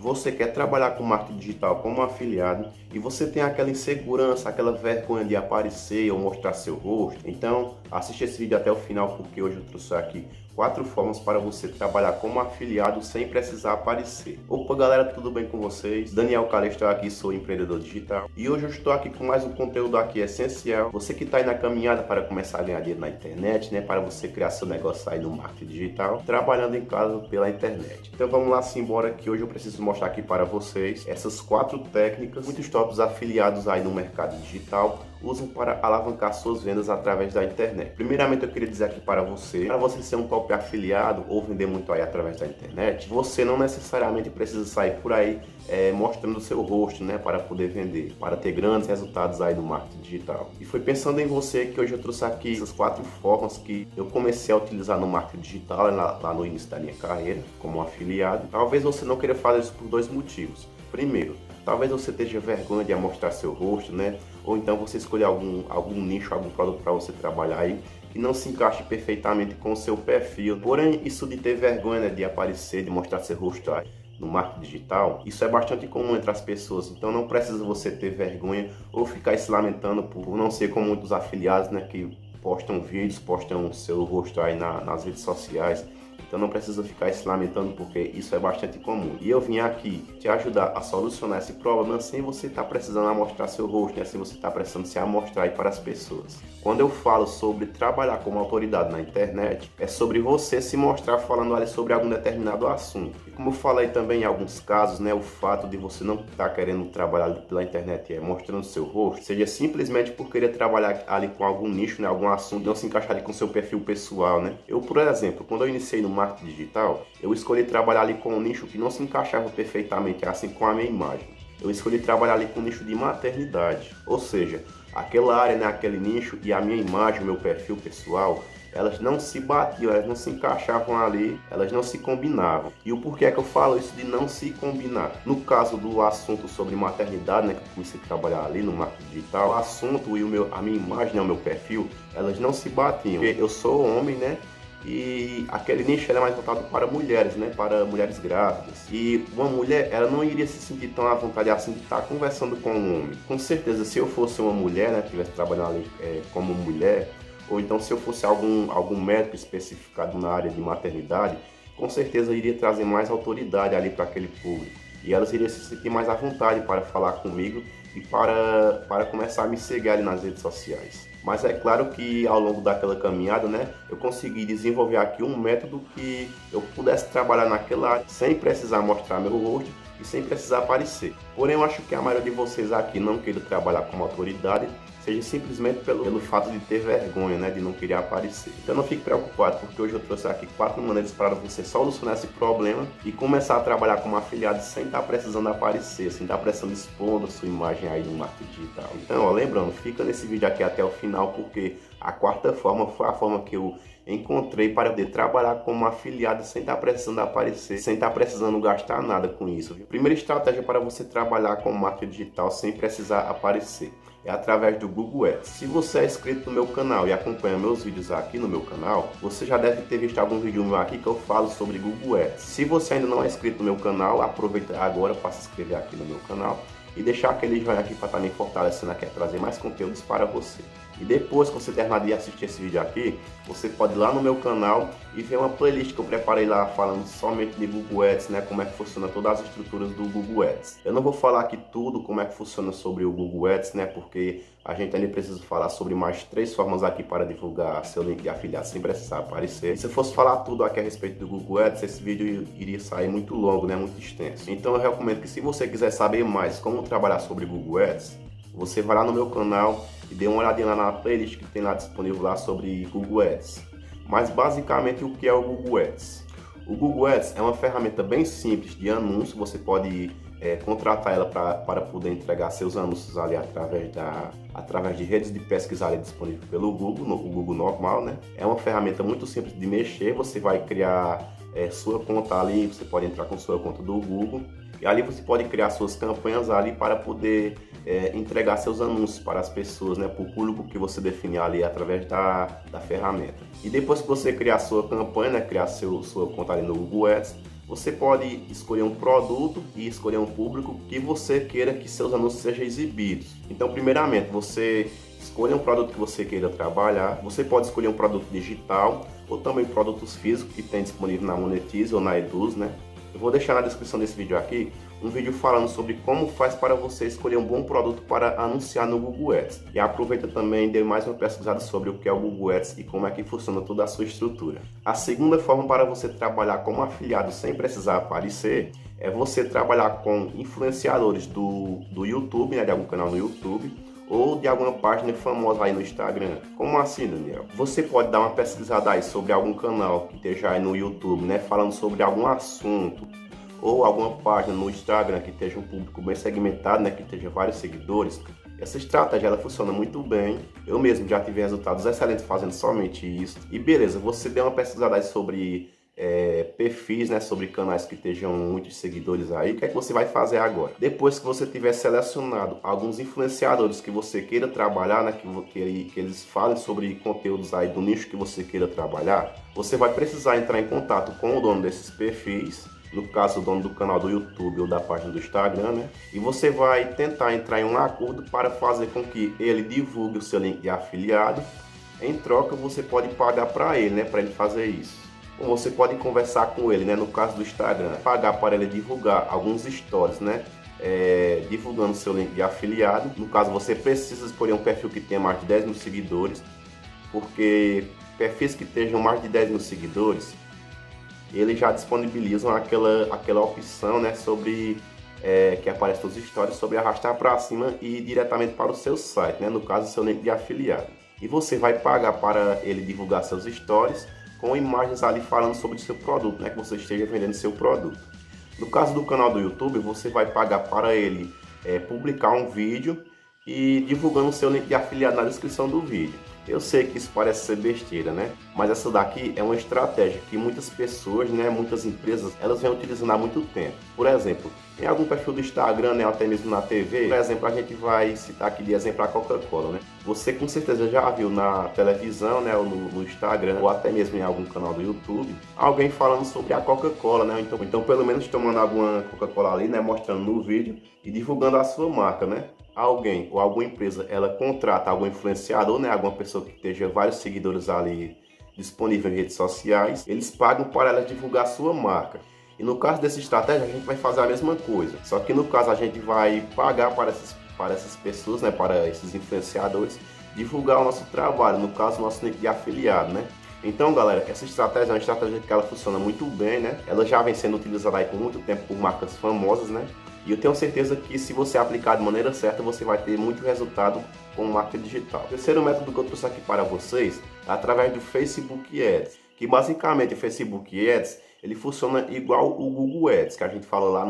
Você quer trabalhar com marketing digital como afiliado e você tem aquela insegurança, aquela vergonha de aparecer ou mostrar seu rosto? Então, assiste esse vídeo até o final, porque hoje eu trouxe aqui 4 formas para você trabalhar como afiliado sem precisar aparecer. Opa galera, tudo bem com vocês? Daniel Calixto aqui, sou empreendedor digital e hoje eu estou aqui com mais um conteúdo aqui essencial. Você que está aí na caminhada para começar a ganhar dinheiro na internet, né? Para você criar seu negócio aí no marketing digital, trabalhando em casa pela internet. Então vamos lá simbora, que hoje eu preciso mostrar aqui para vocês essas 4 técnicas muitos tops afiliados aí no mercado digital usam para alavancar suas vendas através da internet. Primeiramente eu queria dizer aqui para você ser um top afiliado ou vender muito aí através da internet, você não necessariamente precisa sair por aí mostrando o seu rosto, né, para poder vender, para ter grandes resultados aí no marketing digital. E foi pensando em você que hoje eu trouxe aqui essas 4 formas que eu comecei a utilizar no marketing digital lá no início da minha carreira como afiliado. Talvez você não queira fazer isso por 2 motivos. Primeiro, talvez você tenha vergonha de mostrar seu rosto, né? Ou então você escolher algum nicho, algum produto para você trabalhar aí que não se encaixe perfeitamente com o seu perfil. Porém, isso de ter vergonha, né, de aparecer, de mostrar seu rosto aí no marketing digital, isso é bastante comum entre as pessoas. Então não precisa você ter vergonha ou ficar se lamentando por não ser como muitos afiliados, né, que postam vídeos, postam seu rosto aí nas redes sociais. Então não precisa ficar se lamentando, porque isso é bastante comum. E eu vim aqui te ajudar a solucionar esse problema sem você estar precisando mostrar seu rosto, né? Sem você estar precisando se amostrar aí para as pessoas. Quando eu falo sobre trabalhar como autoridade na internet, é sobre você se mostrar falando ali sobre algum determinado assunto. E como eu falei também em alguns casos, né, o fato de você não estar querendo trabalhar pela internet mostrando seu rosto, seja simplesmente por querer trabalhar ali com algum nicho, né, algum assunto, não se encaixar ali com seu perfil pessoal, né? Eu, por exemplo, quando eu iniciei no marketing digital, eu escolhi trabalhar ali com um nicho que não se encaixava perfeitamente assim com a minha imagem. Eu escolhi trabalhar ali com um nicho de maternidade, ou seja, aquela área, né, aquele nicho e a minha imagem, o meu perfil pessoal, elas não se batiam, elas não se encaixavam ali, elas não se combinavam. E o porquê é que eu falo isso de não se combinar? No caso do assunto sobre maternidade, né, que eu comecei a trabalhar ali no marketing digital, o assunto e a minha imagem, né, o meu perfil, elas não se batiam. Porque eu sou homem, né? E aquele nicho é mais voltado para mulheres, né? Para mulheres grávidas. E uma mulher, ela não iria se sentir tão à vontade assim de estar conversando com um homem. Com certeza, se eu fosse uma mulher, né? Estivesse trabalhando ali como mulher, ou então se eu fosse algum médico especificado na área de maternidade, com certeza iria trazer mais autoridade ali para aquele público. E elas iriam se sentir mais à vontade para falar comigo e para começar a me seguir ali nas redes sociais. Mas é claro que ao longo daquela caminhada, né, eu consegui desenvolver aqui um método que eu pudesse trabalhar naquela área sem precisar mostrar meu rosto e sem precisar aparecer. Porém, eu acho que a maioria de vocês aqui não queira trabalhar como autoridade, seja simplesmente pelo fato de ter vergonha, né, de não querer aparecer. Então não fique preocupado, porque hoje eu trouxe aqui 4 maneiras para você solucionar esse problema e começar a trabalhar como afiliado sem estar precisando aparecer, sem estar precisando expor a sua imagem aí no marketing digital. Então, ó, lembrando, fica nesse vídeo aqui até o final, porque a 4ª forma foi a forma que eu encontrei para poder trabalhar como afiliado sem estar precisando aparecer, sem estar precisando gastar nada com isso. Primeira estratégia para você trabalhar com marketing digital sem precisar aparecer é através do Google Ads. Se você é inscrito no meu canal e acompanha meus vídeos aqui no meu canal, você já deve ter visto algum vídeo meu aqui que eu falo sobre Google Ads. Se você ainda não é inscrito no meu canal, aproveita agora para se inscrever aqui no meu canal e deixar aquele joinha aqui para estar me fortalecendo aqui, trazer mais conteúdos para você. E depois que você terminar de assistir esse vídeo aqui, você pode ir lá no meu canal e ver uma playlist que eu preparei lá falando somente de Google Ads, né, como é que funciona todas as estruturas do Google Ads. Eu não vou falar aqui tudo como é que funciona sobre o Google Ads, né, porque a gente ainda precisa falar sobre mais 3 formas aqui para divulgar seu link de afiliado sem precisar aparecer. Se eu fosse falar tudo aqui a respeito do Google Ads, esse vídeo iria sair muito longo, né, muito extenso. Então eu recomendo que, se você quiser saber mais como trabalhar sobre Google Ads, você vai lá no meu canal e dê uma olhadinha lá na playlist que tem lá disponível lá sobre Google Ads. Mas basicamente, o que é o Google Ads? O Google Ads é uma ferramenta bem simples de anúncio. Você pode contratar ela para poder entregar seus anúncios ali através de redes de pesquisa ali disponível pelo Google, o Google normal, né? É uma ferramenta muito simples de mexer. Você vai criar sua conta ali, você pode entrar com sua conta do Google e ali você pode criar suas campanhas ali para poder entregar seus anúncios para as pessoas, né, para o público que você definir ali através da ferramenta. E depois que você criar sua campanha, né, criar sua conta ali no Google Ads, Você pode escolher um produto e escolher um público que você queira que seus anúncios sejam exibidos. Então, primeiramente, você escolha um produto que você queira trabalhar. Você pode escolher um produto digital ou também produtos físicos que tem disponível na Monetize ou na Eduz, né? Eu vou deixar na descrição desse vídeo aqui um vídeo falando sobre como faz para você escolher um bom produto para anunciar no Google Ads. E aproveita também e dê mais uma pesquisada sobre o que é o Google Ads e como é que funciona toda a sua estrutura. A segunda forma para você trabalhar como afiliado sem precisar aparecer é você trabalhar com influenciadores do YouTube, né, de algum canal no YouTube, ou de alguma página famosa aí no Instagram. Como assim, Daniel? Você pode dar uma pesquisada aí sobre algum canal que esteja aí no YouTube, né, falando sobre algum assunto, ou alguma página no Instagram que esteja um público bem segmentado, né, que esteja vários seguidores. Essa estratégia ela funciona muito bem. Eu mesmo já tive resultados excelentes fazendo somente isso. E beleza, você deu uma pesquisada aí sobre perfis, né, sobre canais que estejam muitos seguidores aí. O que é que você vai fazer agora? Depois que você tiver selecionado alguns influenciadores que você queira trabalhar, né, que eles falem sobre conteúdos aí do nicho que você queira trabalhar, você vai precisar entrar em contato com o dono desses perfis, no caso o dono do canal do YouTube ou da página do Instagram, né? E você vai tentar entrar em um acordo para fazer com que ele divulgue o seu link de afiliado. Em troca, você pode pagar para ele, né, para ele fazer isso. Ou você pode conversar com ele, né, no caso do Instagram, pagar para ele divulgar alguns stories, né, divulgando o seu link de afiliado. No caso, você precisa escolher um perfil que tenha mais de 10 mil seguidores, porque perfis que tenham mais de 10 mil seguidores, eles já disponibilizam aquela opção, né, sobre que aparece nos stories, sobre arrastar para cima e ir diretamente para o seu site, né, no caso, o seu link de afiliado. E você vai pagar para ele divulgar seus stories com imagens ali falando sobre o seu produto, né, que você esteja vendendo seu produto. No caso do canal do YouTube, você vai pagar para ele publicar um vídeo e divulgando o seu link de afiliado na descrição do vídeo. Eu sei que isso parece ser besteira, né? Mas essa daqui é uma estratégia que muitas pessoas, né, muitas empresas, elas vêm utilizando há muito tempo. Por exemplo, em algum perfil do Instagram, né, até mesmo na TV, por exemplo, a gente vai citar aqui de exemplo a Coca-Cola, né? Você com certeza já viu na televisão, né, ou no Instagram, ou até mesmo em algum canal do YouTube, alguém falando sobre a Coca-Cola, né? Então pelo menos tomando alguma Coca-Cola ali, né, mostrando no vídeo e divulgando a sua marca, né? Alguém ou alguma empresa, ela contrata algum influenciador, né, alguma pessoa que esteja vários seguidores ali disponível em redes sociais, eles pagam para ela divulgar a sua marca. E no caso dessa estratégia, a gente vai fazer a mesma coisa, só que no caso a gente vai pagar para essas pessoas, né, para esses influenciadores, divulgar o nosso trabalho, no caso o nosso link de afiliado, né? Então, galera, essa estratégia é uma estratégia que ela funciona muito bem, né? Ela já vem sendo utilizada aí por muito tempo por marcas famosas, né? E eu tenho certeza que se você aplicar de maneira certa, você vai ter muito resultado com marketing digital. O terceiro método que eu trouxe aqui para vocês é através do Facebook Ads, que basicamente o Facebook Ads, ele funciona igual o Google Ads, que a gente fala lá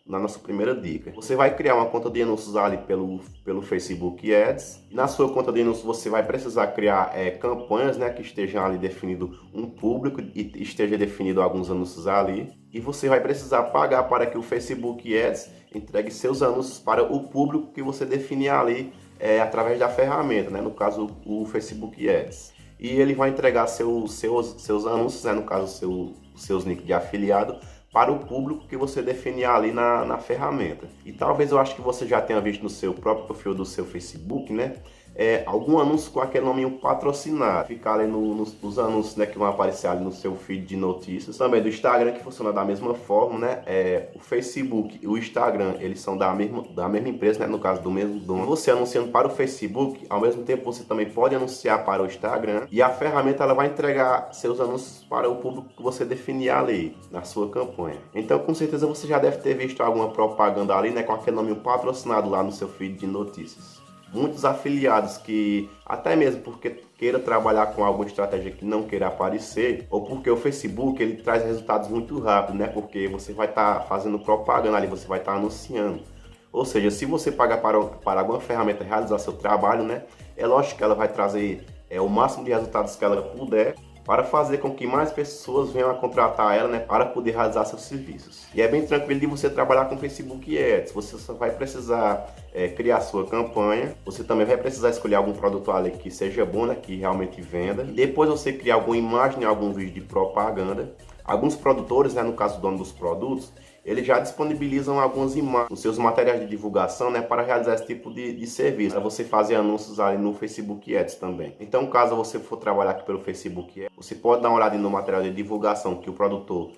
na nossa primeira dica. Você vai criar uma conta de anúncios ali pelo Facebook Ads. E na sua conta de anúncios você vai precisar criar campanhas, né, que estejam ali definido um público e esteja definido alguns anúncios ali. E você vai precisar pagar para que o Facebook Ads entregue seus anúncios para o público que você definir ali através da ferramenta, né, no caso o Facebook Ads. E ele vai entregar seus anúncios, né, no caso seus links de afiliado, para o público que você definir ali na ferramenta. E talvez eu acho que você já tenha visto no seu próprio perfil do seu Facebook, né? Algum anúncio com aquele nome patrocinado. Ficar ali nos anúncios, né, que vão aparecer ali no seu feed de notícias. Também do Instagram, que funciona da mesma forma, né? O Facebook e o Instagram, eles são da mesma empresa, né? No caso do mesmo dono. Você anunciando para o Facebook, ao mesmo tempo você também pode anunciar para o Instagram. E a ferramenta ela vai entregar seus anúncios para o público que você definir ali na sua campanha. Então, com certeza você já deve ter visto alguma propaganda ali, né? Com aquele nome patrocinado lá no seu feed de notícias. Muitos afiliados que, até mesmo porque queira trabalhar com alguma estratégia que não queira aparecer, ou porque o Facebook ele traz resultados muito rápido, né? Porque você vai estar fazendo propaganda ali, você vai estar anunciando. Ou seja, se você pagar para alguma ferramenta realizar seu trabalho, né? É lógico que ela vai trazer o máximo de resultados que ela puder, para fazer com que mais pessoas venham a contratar ela, né, para poder realizar seus serviços. E é bem tranquilo de você trabalhar com Facebook Ads. Você só vai precisar criar sua campanha. Você também vai precisar escolher algum produto ali que seja bom, né, que realmente venda. E depois você criar alguma imagem, algum vídeo de propaganda. Alguns produtores, né, no caso do dono dos produtos, eles já disponibilizam algumas imagens nos seus materiais de divulgação, né, para realizar esse tipo de serviço, para você fazer anúncios ali no Facebook Ads também. Então, caso você for trabalhar aqui pelo Facebook Ads, você pode dar uma olhada no material de divulgação que o produtor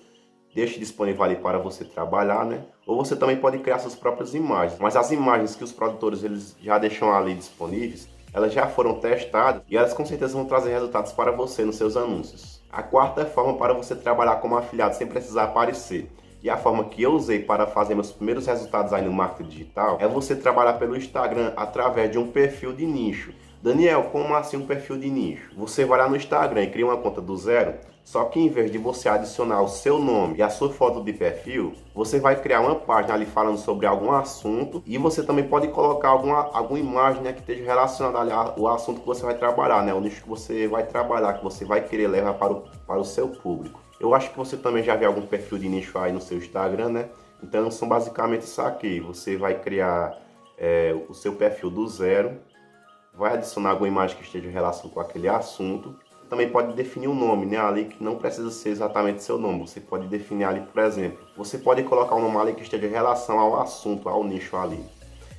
deixe disponível ali para você trabalhar, né? Ou você também pode criar suas próprias imagens. Mas as imagens que os produtores eles já deixam ali disponíveis, elas já foram testadas e elas com certeza vão trazer resultados para você nos seus anúncios. A quarta forma para você trabalhar como afiliado sem precisar aparecer, e a forma que eu usei para fazer meus primeiros resultados aí no marketing digital, é você trabalhar pelo Instagram através de um perfil de nicho. Daniel, como assim um perfil de nicho? Você vai lá no Instagram e cria uma conta do zero, só que em vez de você adicionar o seu nome e a sua foto de perfil, você vai criar uma página ali falando sobre algum assunto e você também pode colocar alguma imagem, né, que esteja relacionada ali ao assunto que você vai trabalhar, né, o nicho que você vai trabalhar, que você vai querer levar para o seu público. Eu acho que você também já viu algum perfil de nicho aí no seu Instagram, né? Então são basicamente isso aqui. Você vai criar o seu perfil do zero, vai adicionar alguma imagem que esteja em relação com aquele assunto. Também pode definir um nome, né, ali que não precisa ser exatamente seu nome. Você pode definir ali, por exemplo, você pode colocar um nome ali que esteja em relação ao assunto, ao nicho ali.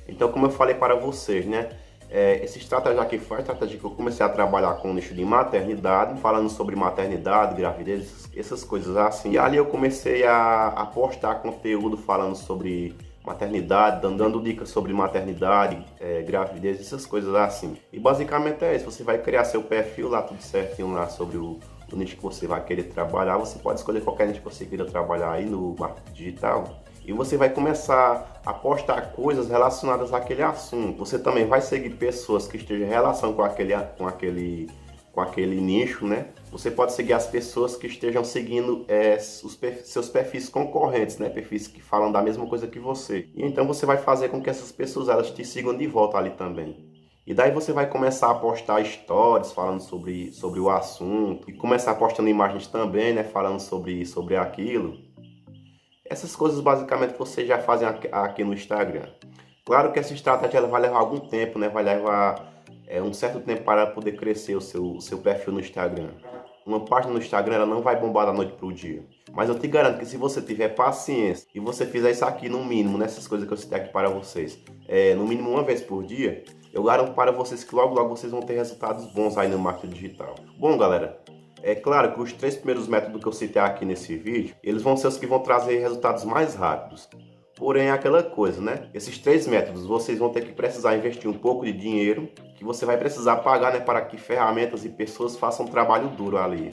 Então, como eu falei para vocês, né, essa estratégia aqui foi a estratégia que eu comecei a trabalhar com o nicho de maternidade, falando sobre maternidade, gravidez, essas coisas assim. E ali eu comecei a postar conteúdo falando sobre maternidade, dando dicas sobre maternidade, gravidez, essas coisas assim. E basicamente é isso, você vai criar seu perfil lá, tudo certinho lá sobre o nicho que você vai querer trabalhar. Você pode escolher qualquer nicho que você queira trabalhar aí no marketing digital. E você vai começar a postar coisas relacionadas àquele assunto. Você também vai seguir pessoas que estejam em relação com aquele nicho, né? Você pode seguir as pessoas que estejam seguindo seus perfis concorrentes, né? Perfis que falam da mesma coisa que você. E então você vai fazer com que essas pessoas elas te sigam de volta ali também. E daí você vai começar a postar stories falando sobre o assunto. E começar postando imagens também, né? Falando sobre aquilo. Essas coisas basicamente vocês já fazem aqui no Instagram. Claro que essa estratégia ela vai levar algum tempo, né? Vai levar um certo tempo para poder crescer o seu perfil no Instagram. Uma página no Instagram ela não vai bombar da noite para o dia. Mas eu te garanto que se você tiver paciência e você fizer isso aqui no mínimo, nessas coisas que eu citei aqui para vocês, no mínimo uma vez por dia, eu garanto para vocês que logo logo vocês vão ter resultados bons aí no marketing digital. Bom, galera, é claro que os 3 primeiros métodos que eu citei aqui nesse vídeo, eles vão ser os que vão trazer resultados mais rápidos. Porém, é aquela coisa, né? Esses 3 métodos, vocês vão ter que precisar investir um pouco de dinheiro, que você vai precisar pagar, né, para que ferramentas e pessoas façam um trabalho duro ali.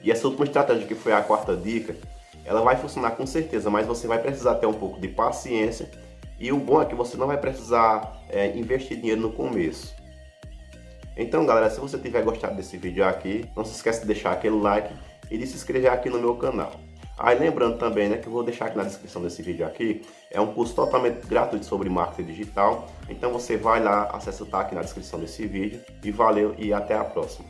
E essa última estratégia, que foi a quarta dica, ela vai funcionar com certeza, mas você vai precisar ter um pouco de paciência. E o bom é que você não vai precisar investir dinheiro no começo. Então, galera, se você tiver gostado desse vídeo aqui, não se esqueça de deixar aquele like e de se inscrever aqui no meu canal. Aí lembrando também, né, que eu vou deixar aqui na descrição desse vídeo aqui, é um curso totalmente gratuito sobre marketing digital. Então você vai lá, acessa, tá aqui na descrição desse vídeo. E valeu e até a próxima.